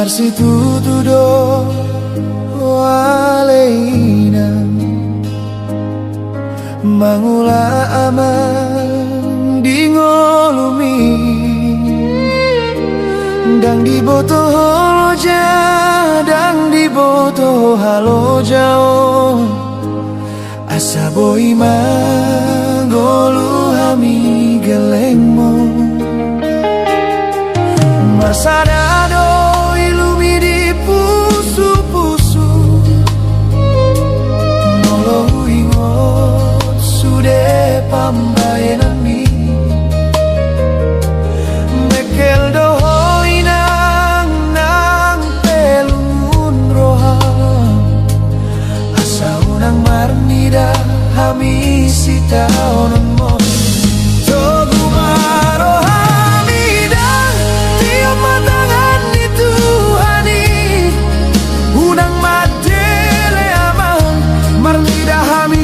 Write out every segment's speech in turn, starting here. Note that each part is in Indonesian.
Marsitudo waleina mangula aman di ngolumi dang di boto holoja dang di boto halo jao asa boi magolu hami gelengmo masadado pambayanan mi mekel dohoi nang pelun roham asa unang marnida hami sita onon mo togu maro hamida tiap matangan itu hani unang madele amang marnida hami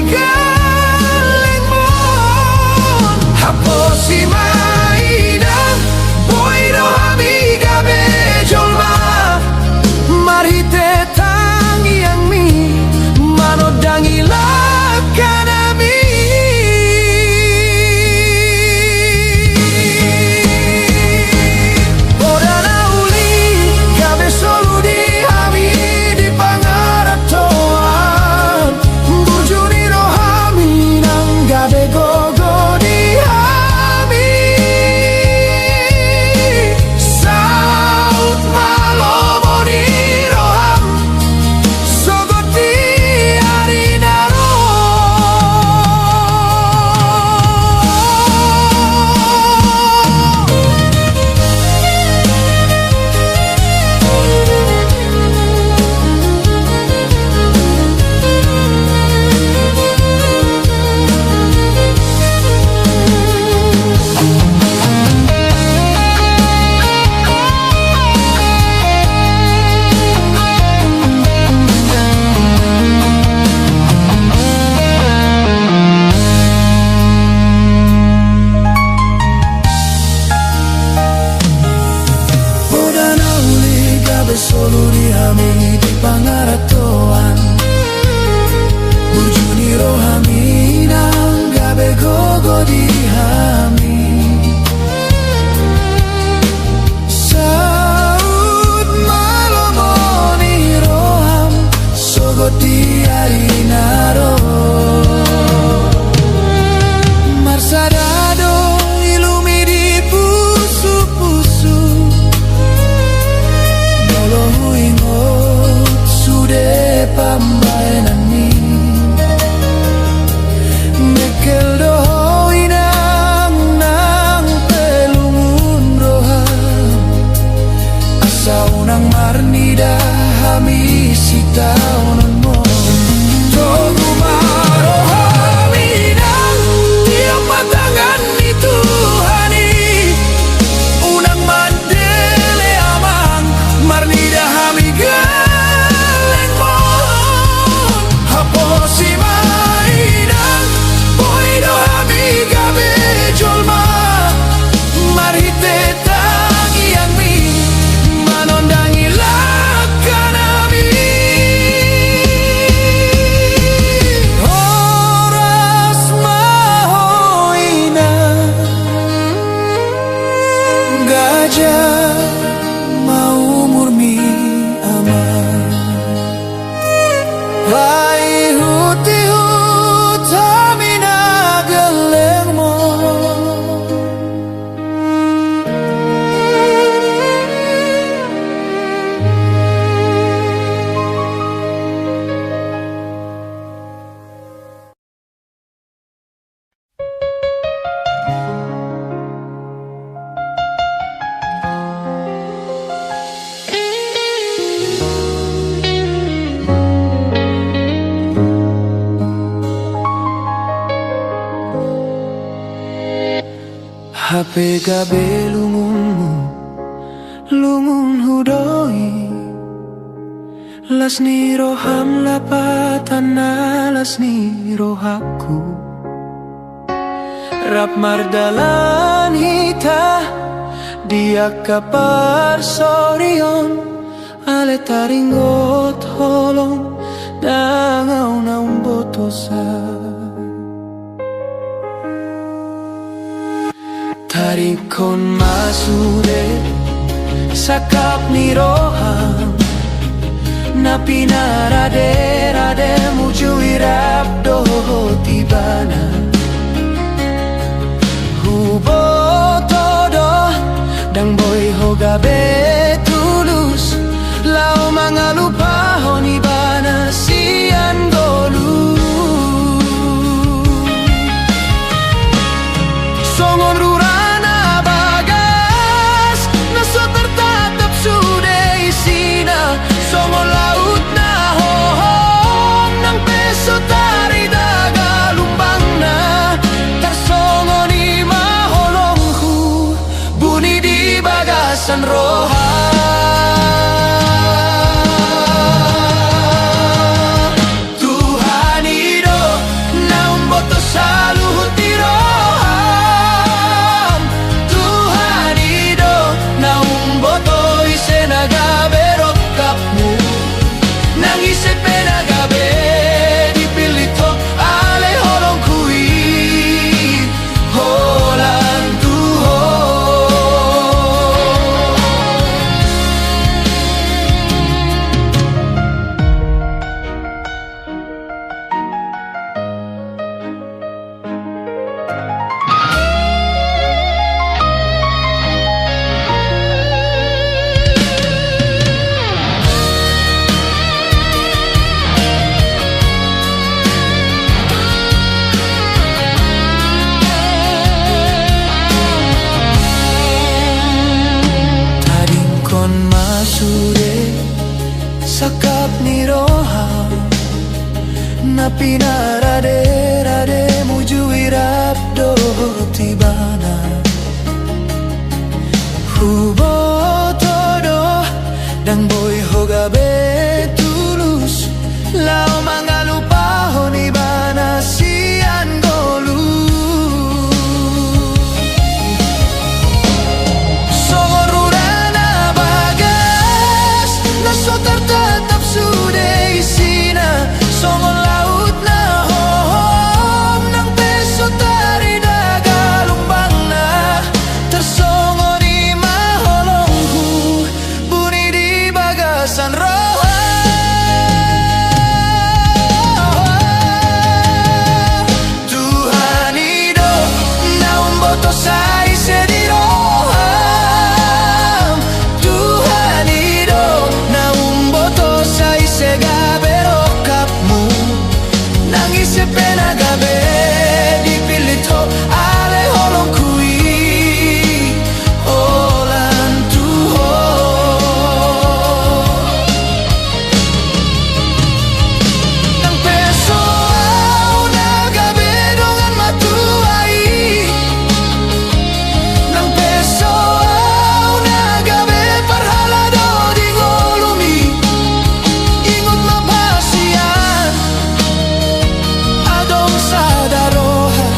si maida boiro amiga bejolma marite tangi yang mi manodangi lakanami odana uli gabe solu di hami di pangaratoan bujuni rohami nang gabe gogo di solo di hami di pangaratoan bujuni rohami nang gabe gogo di hami saud malomoni roham sogot di arinaro marsadado ilumi di pusu-pusu pambayanan ni mekel dohoi nang pelungun roham asa unang marnida hami sita onon mo togu maro hami nang tiap matangan itu hani unang mandele amang marnida hami si maida boiro amiga bejolma marite tangi yang mi manondangi lakanami Hape gabe lungunmu, lungun hudoi, las ni roham lapatana las ni rohaku. Rap mardalan hita dia kapar sorion ale taringot holong dangau naung botosa. Tarikon masude sakap ni roham na pinarade rade mujui rap doho tibana hubo todo dang boy hogabe tulus lao mga lupa honibana sian golu songon rurana bagas naso tertatap sude isina songon laut na hohom nang peso tari daga lumbang na tarsongon ima holongku buni di bagasan roha. Sakap ni roham na pinarade rade mujui rap doho tibana hubo todo dang boy hogabe tulus lao mga lupa honibana sian golu songon rurana bagas naso tertatap sude isina songon laut na hohom nang peso tari daga lumbang na tersongon ima holongku buni di bagasan roha. Tuhan ido naum boto sai sedi roham Tuhan ido naum boto sai sega berokapmu nangis sepena gabe dipilito ale holong kui olan tuho nang peso au nagabe dongan matuai nang peso au nagabe parhalado di ngolumi ingot mapasian adong sadaroha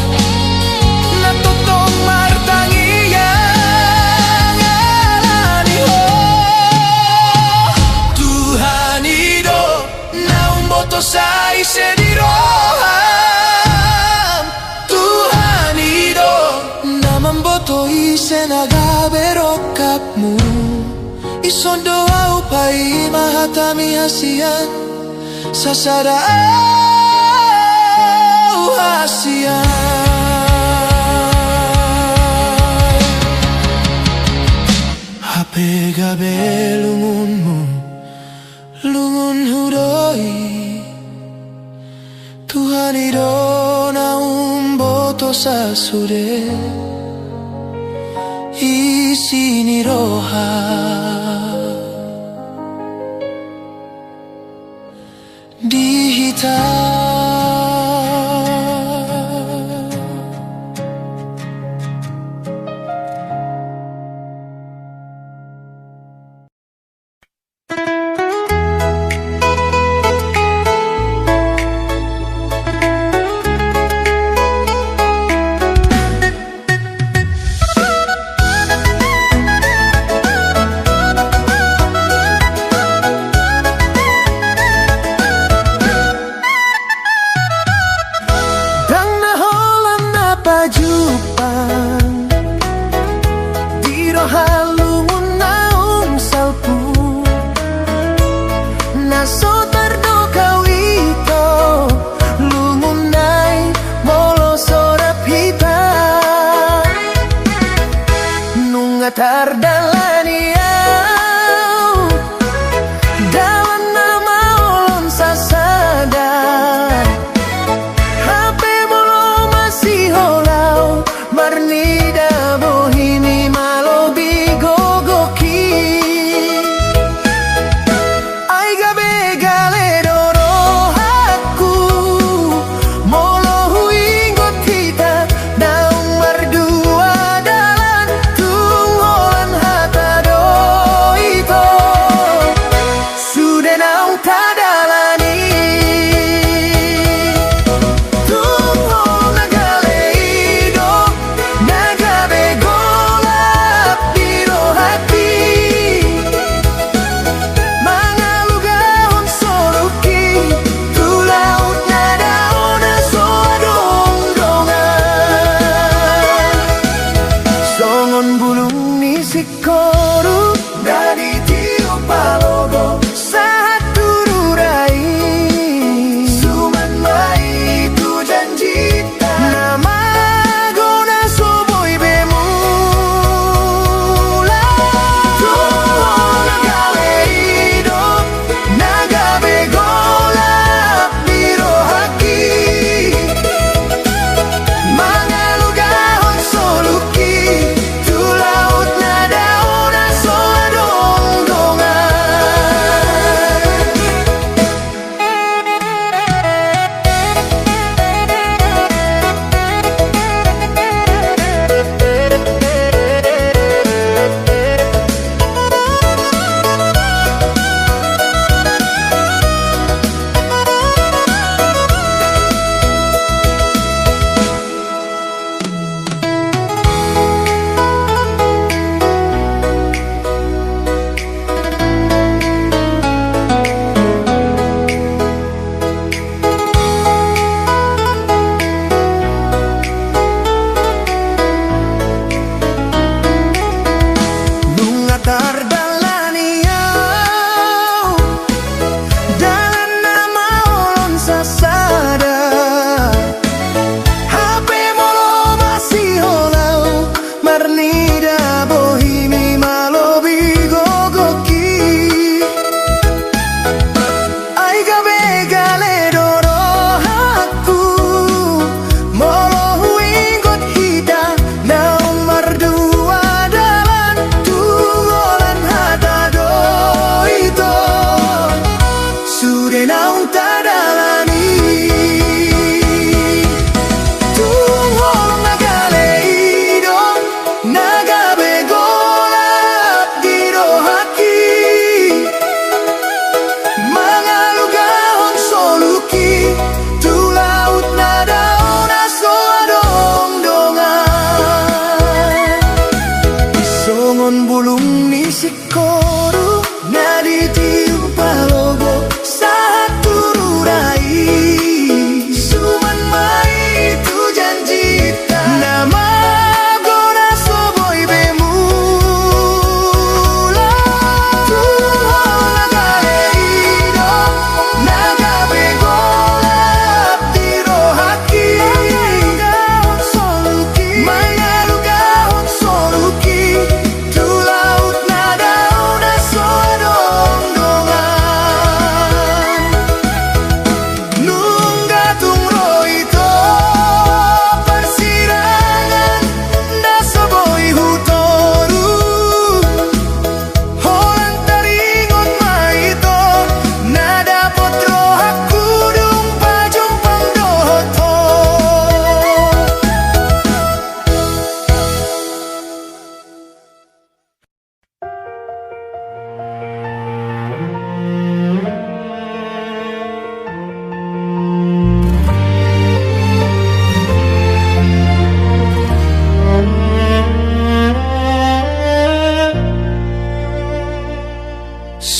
natutong martangiyan ngalani ho Tuhan ido naung boto sai sediroham Tuhan ido naman boto isenaga berokapmu ison doa upai mahatami hasian sasada au hasian hape gabe lungunmu lungun hudoi Tuhan ido naum boto sasude isini roha dihita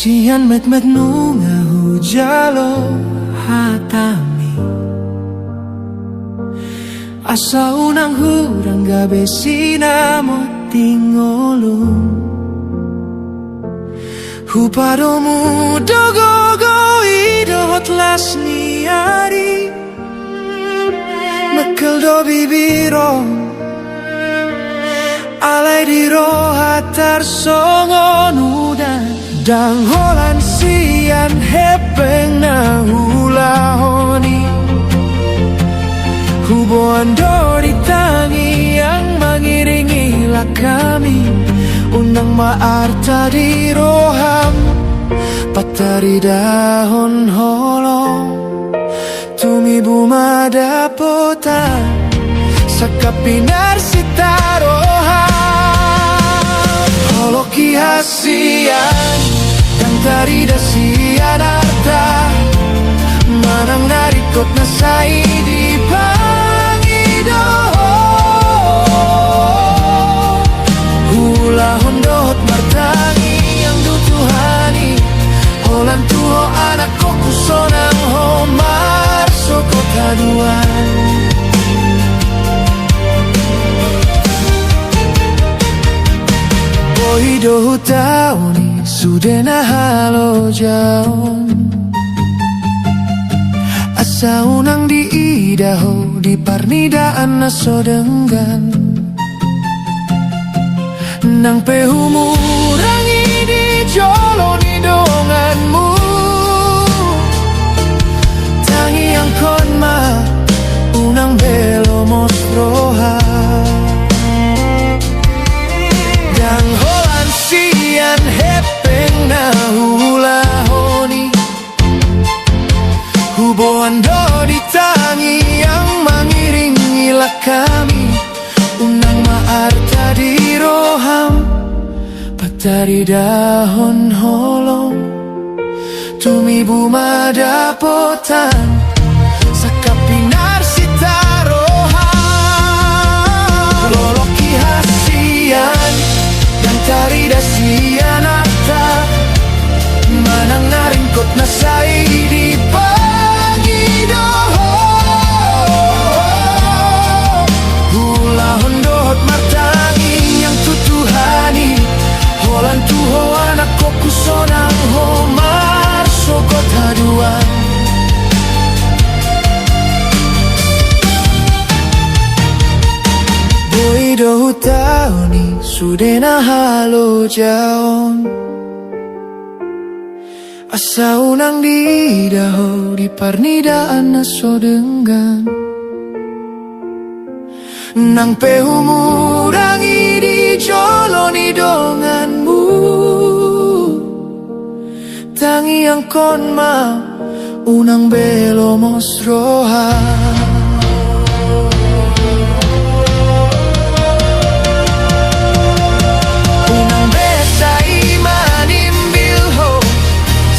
Sian met nunga hujalo hatami Asa unang hurang gabi sinamo tingolong Hupado mudo gogo idot las niari Mekel do bibiro alay di roha tarsongon udan dang holan sian hepeng na hulahoni hubuan dori tangi yang mengiringilah kami unang maarta di roham patari dahon holong tumi bumada pota sakapinar sitaroha holoki hasian dan tari dasian arta manang narikot na say di pangido hula hondot martangi yang dutuhani holan tuho anak ko kusonang homar sokotaduan Boido tauni sudena halo jaon asa unang di idaho di parnidaan na sodenggan nang pehumurangi di jolo ni donganmu tangi ang konma unang belo mostroha dan holan sian hepeng na hulahoni hubuan do di tangi yang mengiringilah kami unang maarta di roham patari dahon holong tumi bumada potan sakapinar sitaroha loloki hasian dan tari dasian arta manang naringkot na say di pagido hula hondot martangi yang tutuhani holan tuho anak ko kusonang homar sokot haduan boido tauni sudena halo jaon asa unang di daho di parnidaan na sodenggan nang pehumurangi di jolo ni donganmu tangi ang konma unang belo mosroha unang besay manimbilho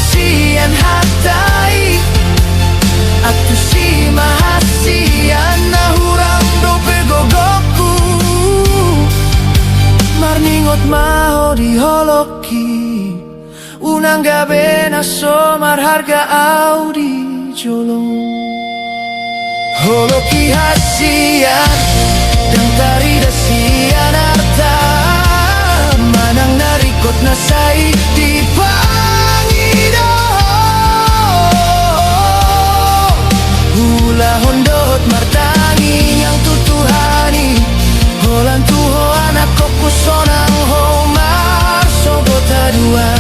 sian hatai atu si mahasian na hurang do pegogoku marningot maho di holoki unang gabe na somar harga audi jolong holoki hasian dan tari dasian arta manang narikot na say di pangido hula hondot martangi yang tutuhani holan tuho anak ko kusonang homar sogot aduan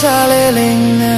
saleleng na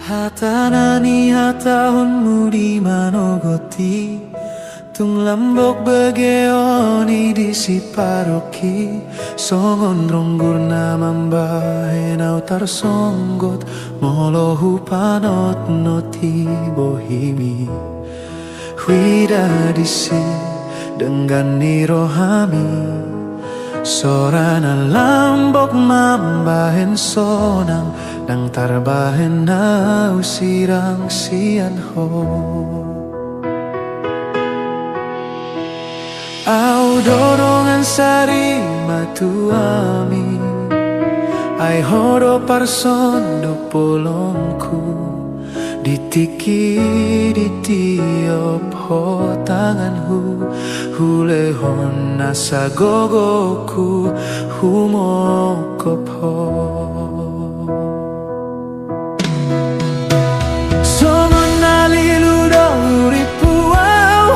hatanani hatahunmu di manogoti tung lambok begeoni di siparoki songon ronggur namamba henau tar songgot molohu panot noti bohimi Wida disi dengan nirohami Sorana lambok mambahen sonang Nang tarbahen na usirang siyan ho Au dorongan sari matuami Ay horo parsondo polongku Ditiki di tiop ho tanganku Hulehon nasa gogoku Humokop ho Songon naliludo uripu au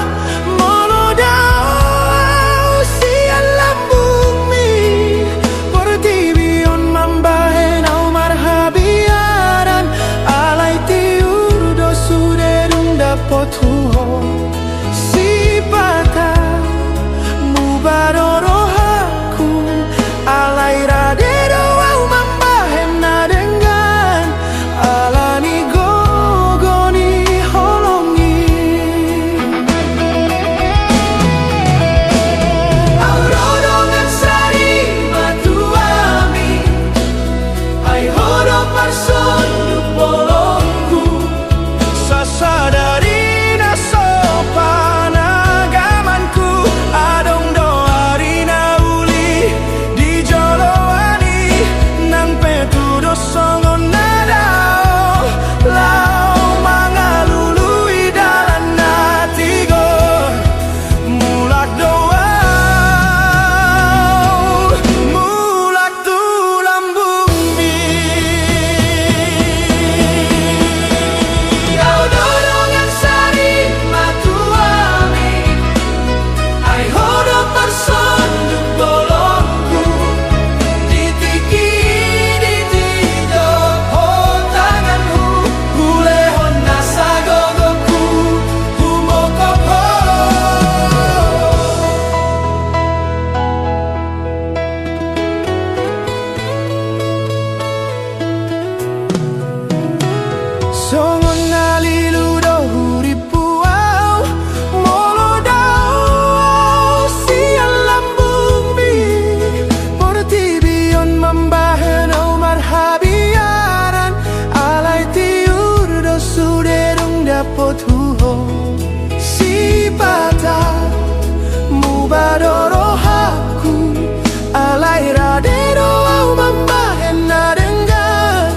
Molo dao sian lambung mi Portibion mambahen au marhabiaran Alay tiur do suderung dapot huho Si pata mubadoro haku Alay radero au mambahen na dengan Alani gogoni holongi Aurodongan sari matuami Ay horo parson polongku Sasadari na sopan agamanku Adong doari na uli di joloani Nang petudo songon nadao Lau mangalului dalan natigo Mulak doa Mulak tulang bumi Kau dorongan sari matuami Ay horo parson bolongku Ditiki ditido ho tanganku Hulehon nasa gogoku Humokop ho Songon naliludo huripu au Molo dao sian lambung mi Portibion mambahen au marhabiaran Alay tiur do suderung dapot huho Si pata mubadoro haku Alay radero au mambahen na dengan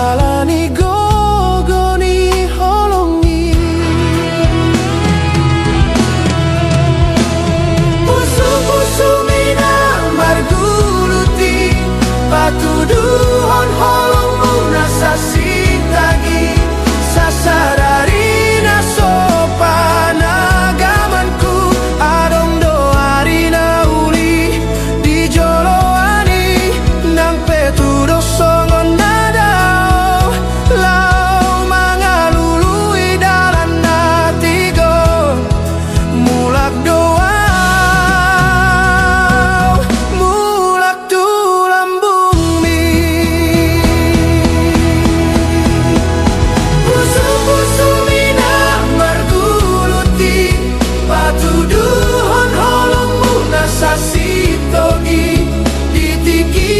Alani gogoni holongi Pusu-pusu mina marguluti Patuduhon holongmu nasa sitagi Sasadari na sopan agamanku Adong doari na uli di joloani Nang petudo songon nadao Lau mangalului dalan natigo Mulak doa Mulak tulang bumi Pusu-pusu mina marguluti Patuduhon holongmu nasa sitogi Ditiki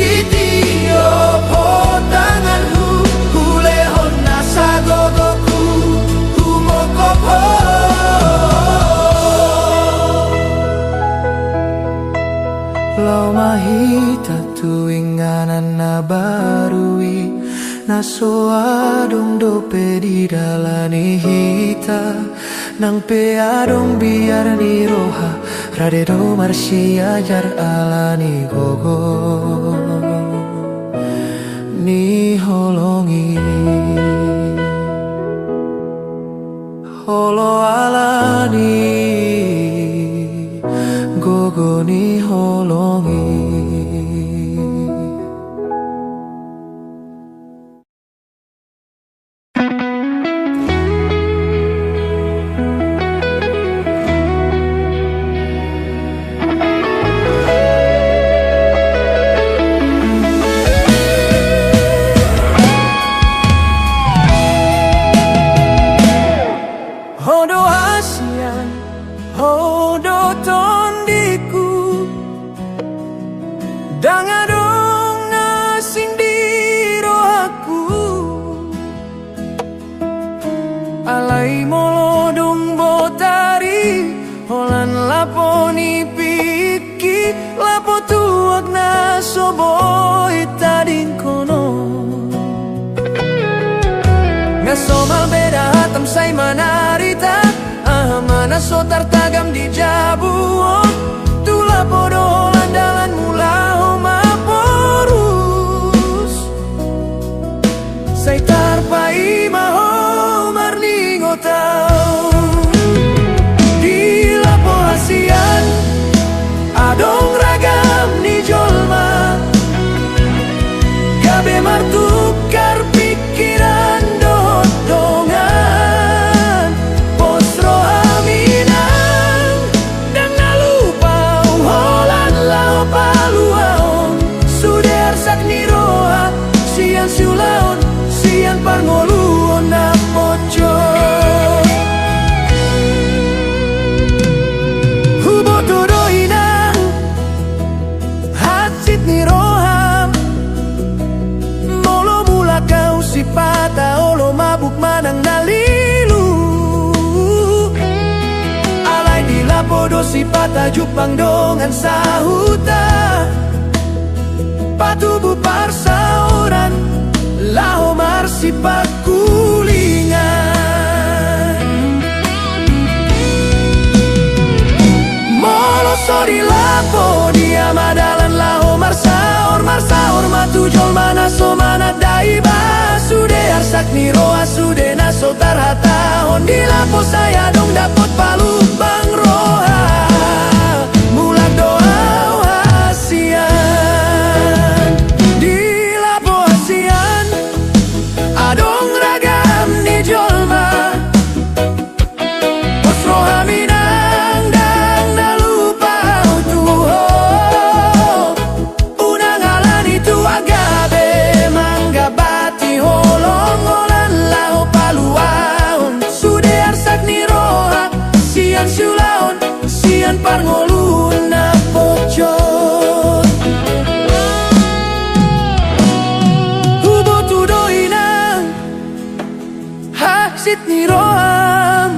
ditiop ho tanganku Hulehon nasa gogoku Humokop ho Lau mahita tuinganan na barui Naso adong dope di dalani hita Nang pe adong biar ni roha Radedo marsi ajar alani gogo Ni holongi Holo alani Gogo ni holongi Hondo hodo tondiku dangadong nasing di rohaku alai molodong botari holan laponi piki lapo tuak na soboi tading kono ngasomal beda hatam say manarita mana so tartagam di jabuon tula podo landalan mula homa porus say tarpai maho marningo tau di lapo hasian adong ragam ni jolma gabe martukar pikiran dongan posro aminang dan nalupau holan lao paluaon suder sakni roha sian siulaon sian parngoluon na poco hubo tudoinang hatsit ni roham molo mula kau si pata olo mabuk manang nalilu alai di lapodo si pata jupang dongan sahuta patubu parsaoran laho marsi pakulingan molo sori lapo dia madalan laho marsaor matu jol mana so mana daiba sude arsak ni roa sude naso tarhata hondi lapo saya dong dapot palumbang roha mulak doa hasian di lapo hasian adong ragam ni jolma pos roha minang dang nalupa utuho unang alan itu agabe mangga bati holong holan lao paluaon sude arsak ni roha sian siulaon sian parngolun na pocot hubo tudoinang hasit ni roham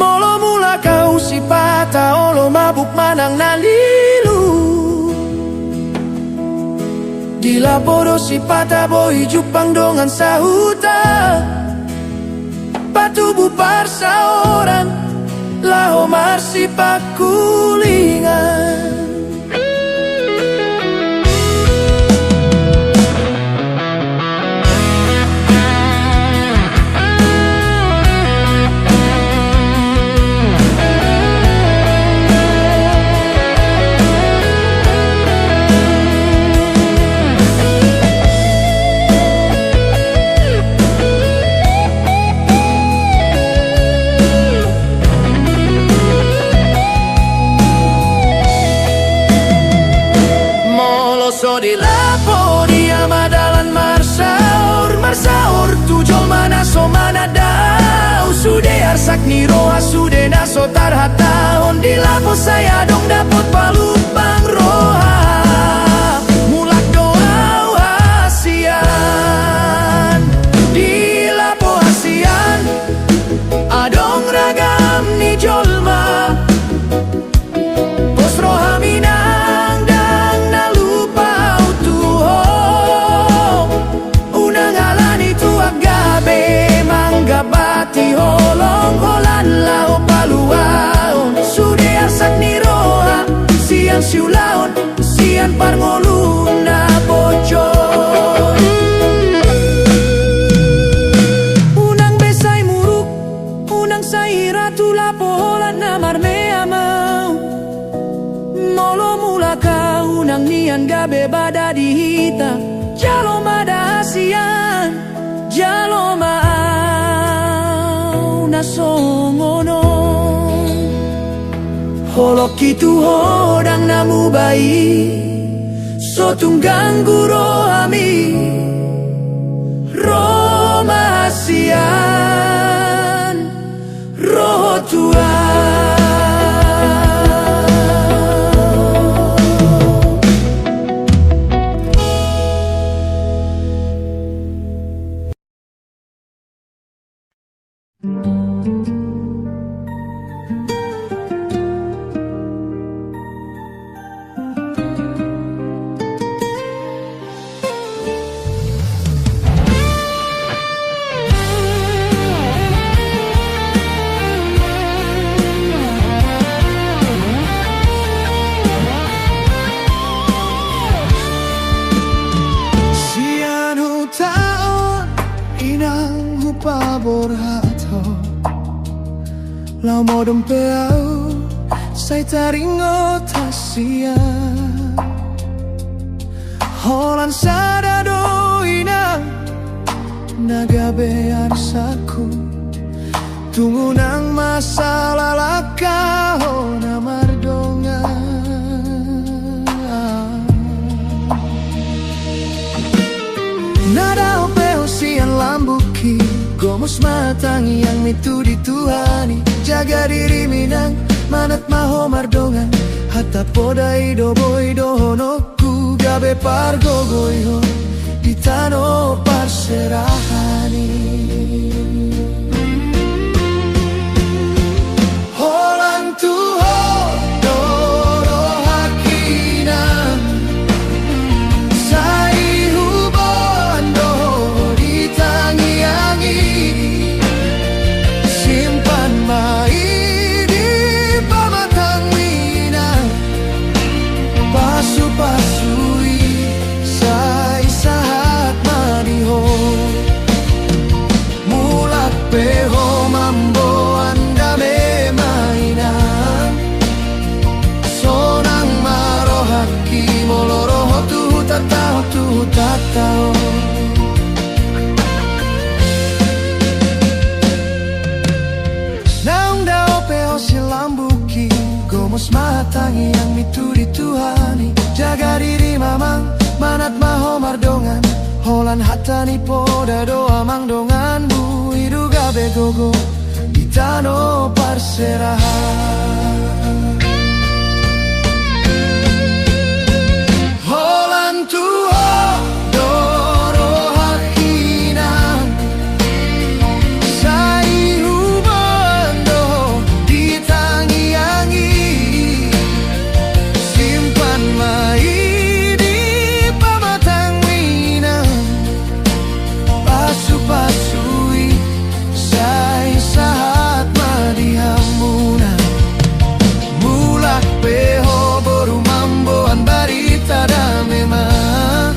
molo mula kau si pata olo mabuk manang nalilu di lapodo si pata boy jupang dongan sahuta patubu parsa orang laho marsi pakulingan so di lapo dia madalan marsaor tujol mana so mana dau sude arsak ni roa sude naso tarhata hondi lapo saya dong dapot palumbang roha mulak doa hasian di lapo hasian adong ragam ni jolma pos roha minang dang nalupa utuho unang alan itu agabe mangga bati holong holan lao paluaon sude arsak ni roha sian siulaon sian parngolun na pocot unang besay muruk unang saira tulapo holan na marmea mau molo mula kau unang nian gabe bada dihita jalo mada hasian jalo mau nasongono holok itu hodang namu bayi so tunggang guro ami Roma hasian roh Tuhan. Lau mo dompeau sai taringo tasia Holan sadado ina nagabe arsaku Tunggu nang masalah lakau na mardonga Nada opeo sian lambuki Gomos matangi yang mitu dituhani Jaga diri minang manat maho mardongan Hatta podai do boy do honoku Gabe pargo goyo ditano parserahani Holan tuho doro hakinan Sai hubon do ditangi-angi Simpan mai di pamatang minang Pasu-pasui sai sahat maniho Mulak peho mambo anda me mainan Sonang maro haki moloro tu tatao Naung dao peo silambuki Gomos matangi yang mitu dituhani Jaga diri mamang manat maho mardongan Holan hatani poda doa mang dongan bu Hidu gabe gogo ditano parserahan Holan tuho doro hakinan Sai hubando ditangi-angi Simpan mai di pamatang minang Pasu-pasui sai sahat madihamuna Mulak peho boru mamboan barita da memang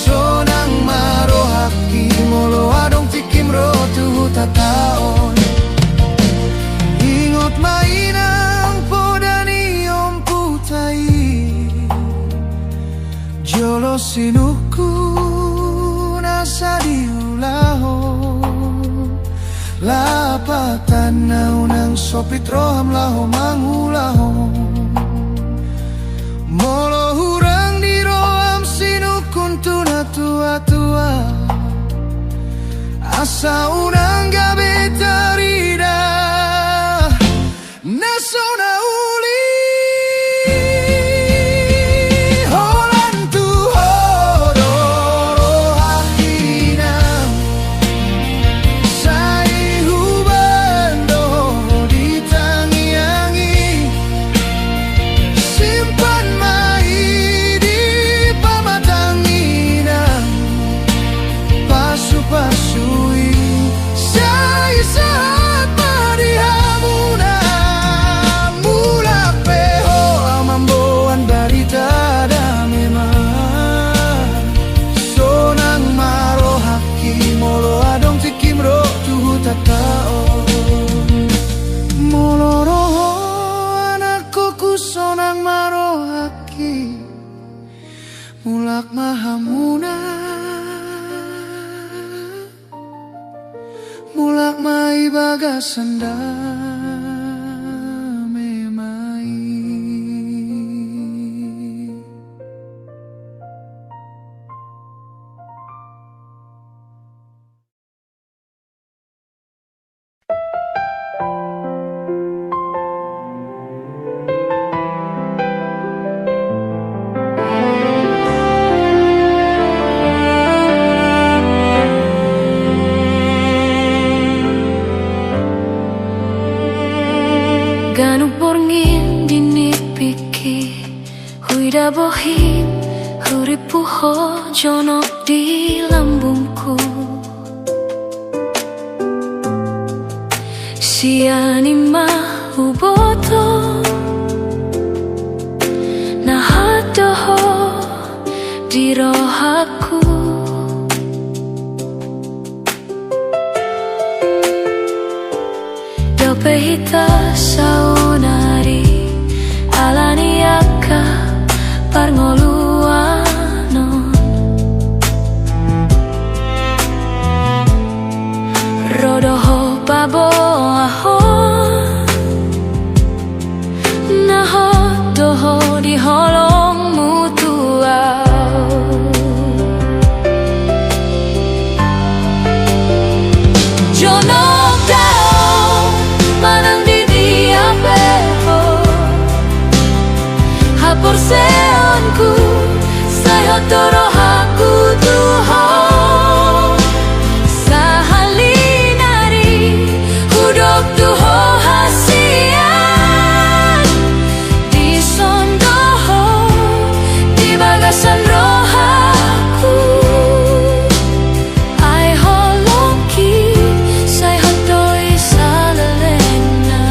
Sonang maro haki molo adong tikim rotu tataon Ingot mainang podani om putai Jolo sinuku nasa diulaho Lapatan naunang sopit roham laho mangulaho Molo hurang di roham sinukun tuna tua-tua Asa unang gabe tarida Nasona uli Holan tuho doro hakinam Sai hubando ditangi-angi Simpan mai di pamatang minang Pasu-pasui sai saat marihamuna Mula peho amamboan barita da memang Sonang maro haki molo adong tikim ro tuhu tatao Molo roho anakku ku sonang maro haki Mulak mahamuna Mulak mai bagasanda memai Ganu borngin dinipiki Huida bohin huripuho jonok di lambungku Siani mahuboto Nahadoho di rohaku Dopehita saunari alaniaka parngoluano Rodoho babo aho Naho doho di holong mutuau Jonok dao manang di diapeho Hapor seonku sayo torohaku tuho Sahalinari hudok tuho hasian Di sondoho di bagasan rohaku Ai holongki say hotoi salelena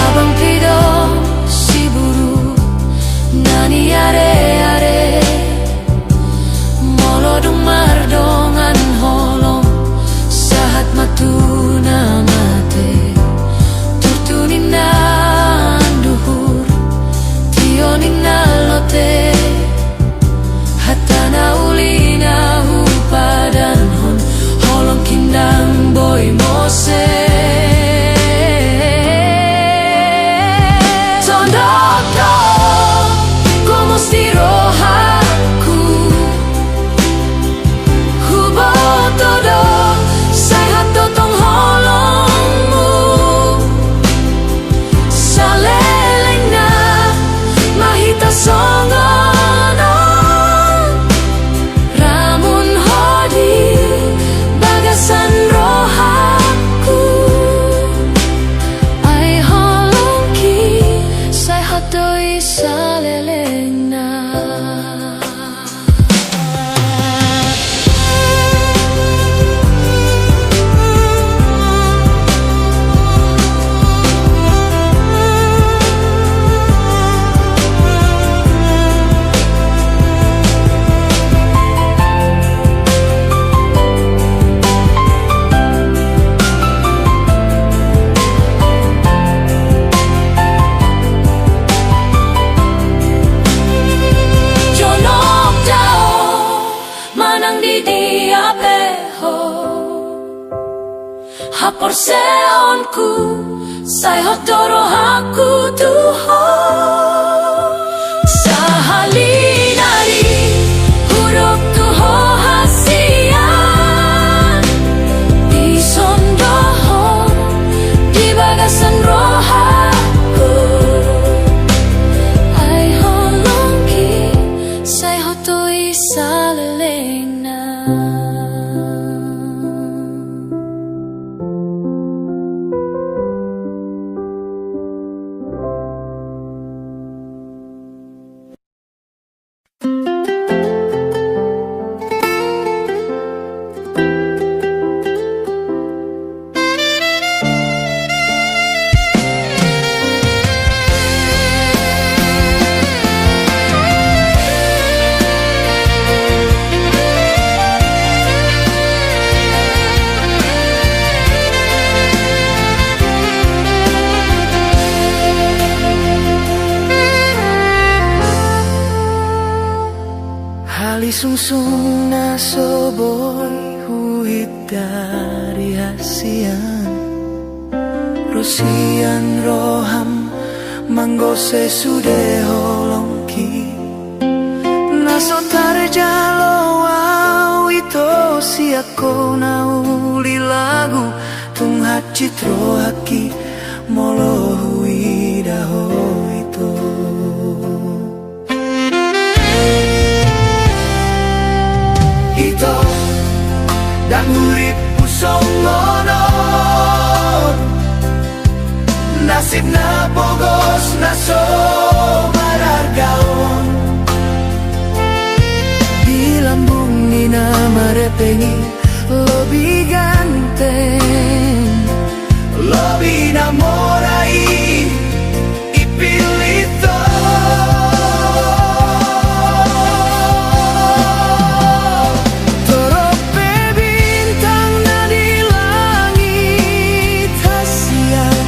Abang pido si buru nani are-are Molodong mardongan holong sahat matuna mate Turtunin nan duhur tionin nalote Hatana ulina hupadan hon holong kindang boy mose Tondok do como stirohaku Hubo todo say hatotong holongmu Saleleng na mahita songono Ramun hodi bagasan rohaku Ai holongki say hatoi saleleng na Jonok dao manang di diapeho Hapor seonku say hotorohaku tuho Sahalinari huruf tuho hasian Di sondoho di bagasan rohaku Ai holongki say hotoi saleleng na Halisungsung na soboy huhit dari hasian Rosian roham manggose sude holongki Naso tarjalo au ito si ako nauli lagu tung citro haki molo hui daho itu. Ito dan urip pusong ngono, nasib na bogos na so marargaon. Di lambung ni na marepengi lebih ganteng, lebih namorai ipilito. Torope bintang na di langit hasian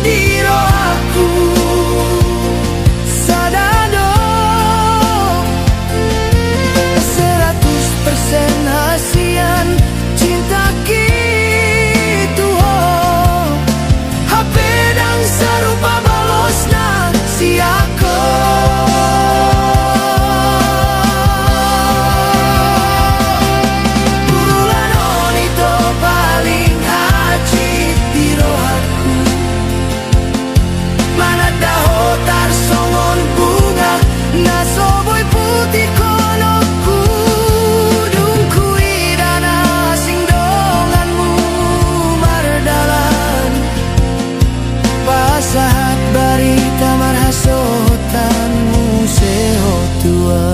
di rohaku sadado 100% hasian cinta gitu. HP dan serupa balosna si aku. Bulan onito paling haji di rohaku, mana daho tar songon bunga na soboy putih kono kudung kuidana sing donganmu mardalan pasahat barita marhasotanmu seho tua.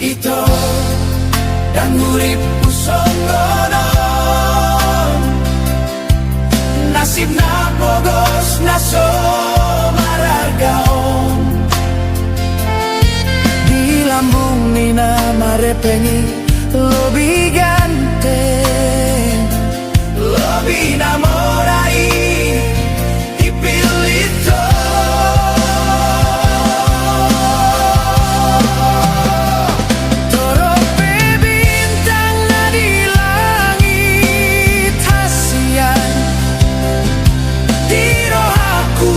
Ito dan urip pusong ngono, nasib na bogos na so marargaon. Di lambung ni na marepengi lebih ganteng, lebih namorai ipilito. Torope bintang na di langit hasian di rohaku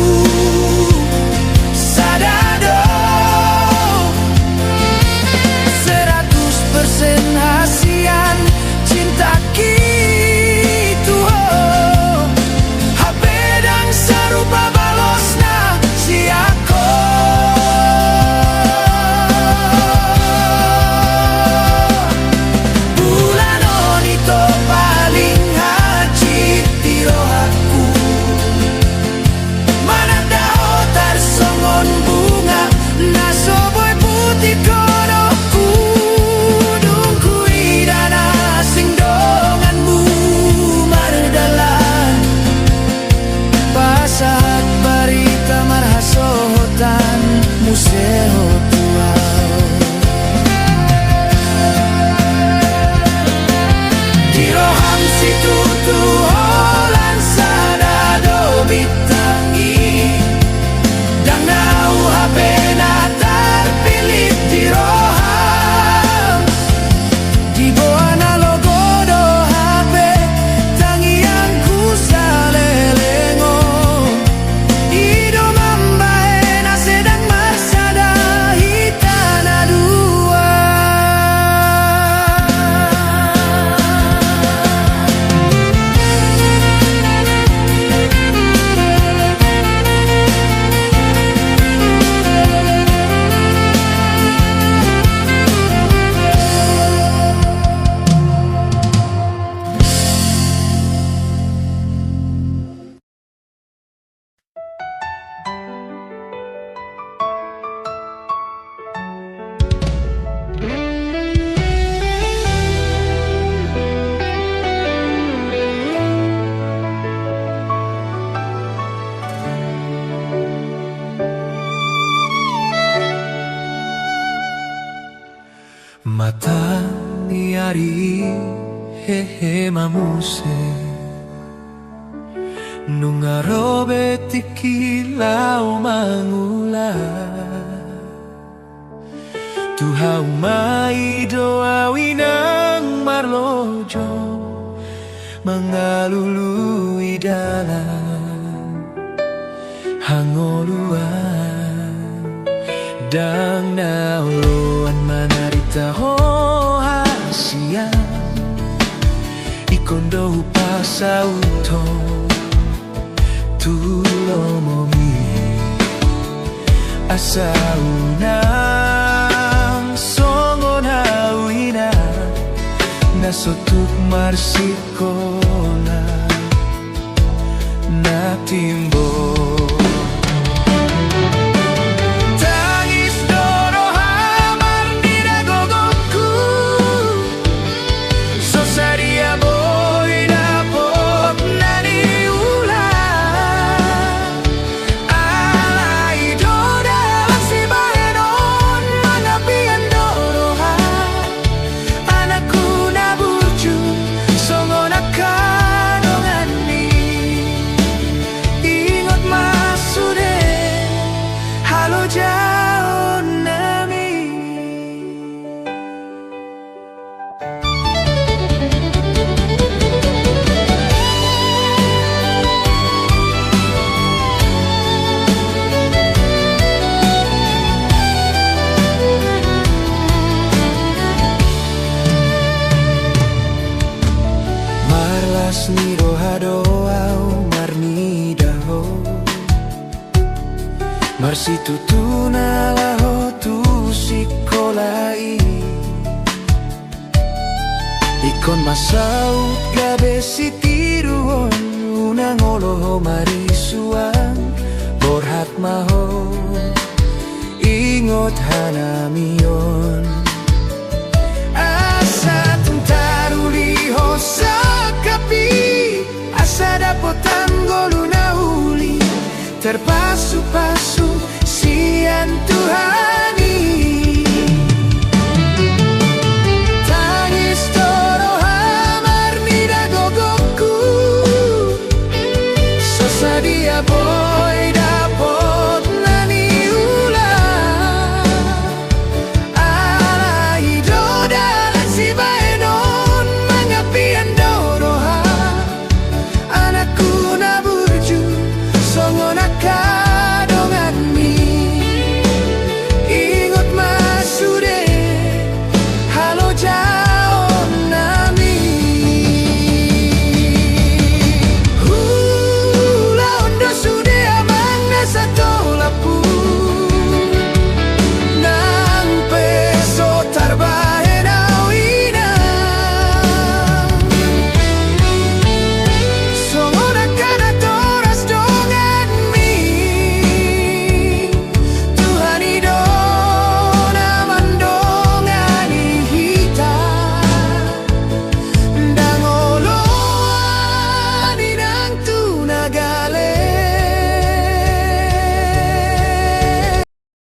sadado 100% hasian cinta gitu. HP dan serupa balosna si aku. Bulan onito paling haji di rohaku, mana daho tar songon bunga na soboy putih kono kudung kuidana sing donganmu pangyari hehe mamuse nung arobe tikilaw mangula Tuhaw maidoawi ng marlojo mga lului dalam hangoluan dang nauluan manarita ho hasiang ikondo pasauto tulo momi asaunang songon hawina nasotuk marsikola na timbo Niro hadoau marnidaho Marsitu tunalaho tu sikolai Ikon masaut gabe sitiruon Unang oloho marisuan Borhat maho Ingot hanamion Asa tuntaruliho sa asa dapotan golu nauli terpasu-pasu sian Tuhan